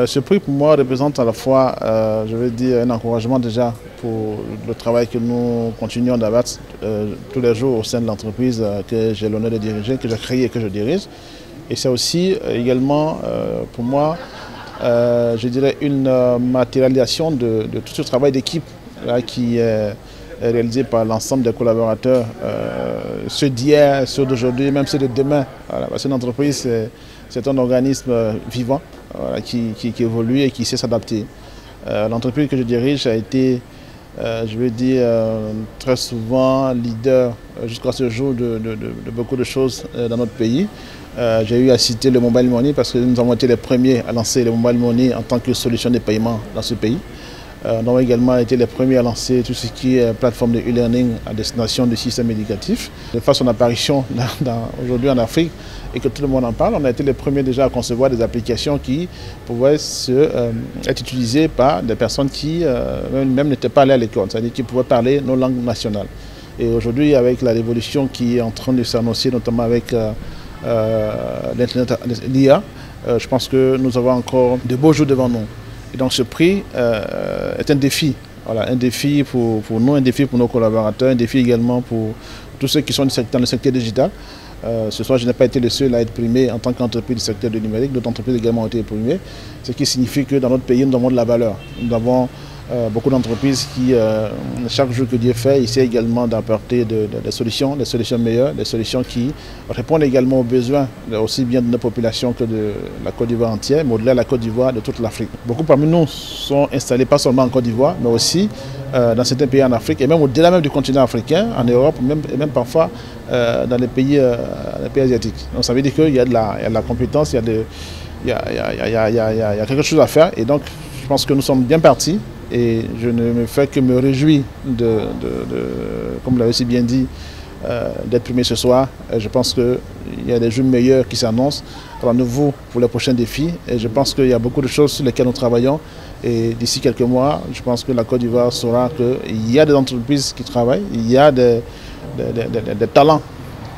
Ce prix pour moi représente à la fois, je veux dire, un encouragement déjà pour le travail que nous continuons d'abattre tous les jours au sein de l'entreprise que j'ai l'honneur de diriger, que j'ai créée et que je dirige. Et c'est aussi également pour moi, je dirais, une matérialisation de tout ce travail d'équipe qui est réalisé par l'ensemble des collaborateurs, ceux d'hier, ceux d'aujourd'hui, même ceux de demain. Voilà, parce qu'une entreprise, c'est un organisme vivant voilà, qui évolue et qui sait s'adapter. L'entreprise que je dirige a été, je veux dire, très souvent leader jusqu'à ce jour de beaucoup de choses dans notre pays. J'ai eu à citer le mobile money parce que nous avons été les premiers à lancer le mobile money en tant que solution de paiement dans ce pays. Nous avons également été les premiers à lancer tout ce qui est plateforme de e-learning à destination du système éducatif. De face à son apparition aujourd'hui en Afrique et que tout le monde en parle, on a été les premiers déjà à concevoir des applications qui pouvaient être utilisées par des personnes qui même n'étaient pas allées à l'école, c'est-à-dire qui pouvaient parler nos langues nationales. Et aujourd'hui, avec la révolution qui est en train de s'annoncer, notamment avec l'IA, je pense que nous avons encore de beaux jours devant nous. Et donc ce prix est un défi. Voilà, un défi pour nous, un défi pour nos collaborateurs, un défi également pour tous ceux qui sont dans le secteur digital. Ce soir, je n'ai pas été le seul à être primé en tant qu'entreprise du secteur du numérique. D'autres entreprises également ont été primées, ce qui signifie que dans notre pays, nous avons de la valeur. Nous avons beaucoup d'entreprises qui, chaque jour que Dieu fait, essaient également d'apporter des solutions meilleures, des solutions qui répondent également aux besoins aussi bien de nos populations que de la Côte d'Ivoire entière, mais au-delà de la Côte d'Ivoire, de toute l'Afrique. Beaucoup parmi nous sont installés pas seulement en Côte d'Ivoire, mais aussi dans certains pays en Afrique et même au-delà même du continent africain, en Europe, et même parfois dans les pays asiatiques. Donc ça veut dire qu'il y a de la compétence, il y a quelque chose à faire et donc je pense que nous sommes bien partis. Et je ne me fais que me réjouir comme vous l'avez si bien dit, d'être primé ce soir. Et je pense qu'il y a des jours meilleurs qui s'annoncent. Rendez-vous pour les prochains défis. Et je pense qu'il y a beaucoup de choses sur lesquelles nous travaillons. Et d'ici quelques mois, je pense que la Côte d'Ivoire saura qu'il y a des entreprises qui travaillent, il y a des talents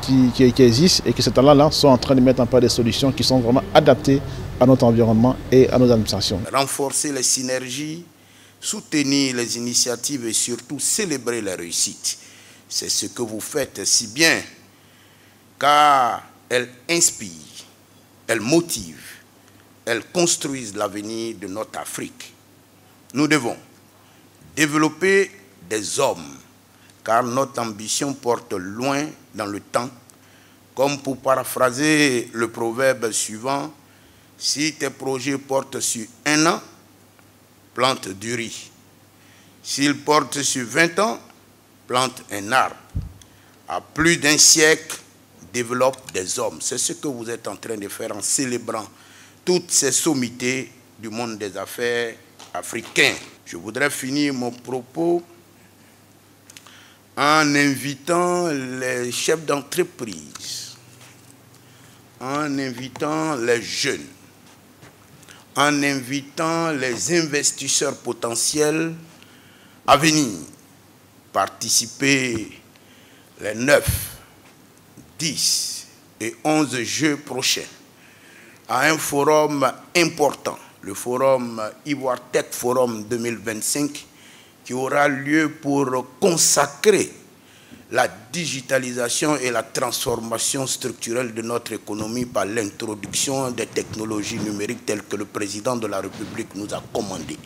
qui existent et que ces talents-là sont en train de mettre en place des solutions qui sont vraiment adaptées à notre environnement et à nos administrations. Renforcer les synergies, soutenir les initiatives et surtout célébrer les réussites. C'est ce que vous faites si bien, car elles inspirent, elles motivent, elles construisent l'avenir de notre Afrique. Nous devons développer des hommes, car notre ambition porte loin dans le temps. Comme pour paraphraser le proverbe suivant, si tes projets portent sur 1 an, plante du riz. S'il porte sur 20 ans, plante un arbre. À plus d'1 siècle, développe des hommes. C'est ce que vous êtes en train de faire en célébrant toutes ces sommités du monde des affaires africain. Je voudrais finir mon propos en invitant les chefs d'entreprise, en invitant les jeunes, en invitant les investisseurs potentiels à venir participer les 9, 10 et 11 juin prochains à un forum important, le forum Ivoire Tech Forum 2025, qui aura lieu pour consacrer la digitalisation et la transformation structurelle de notre économie par l'introduction des technologies numériques telles que le président de la République nous a commandé.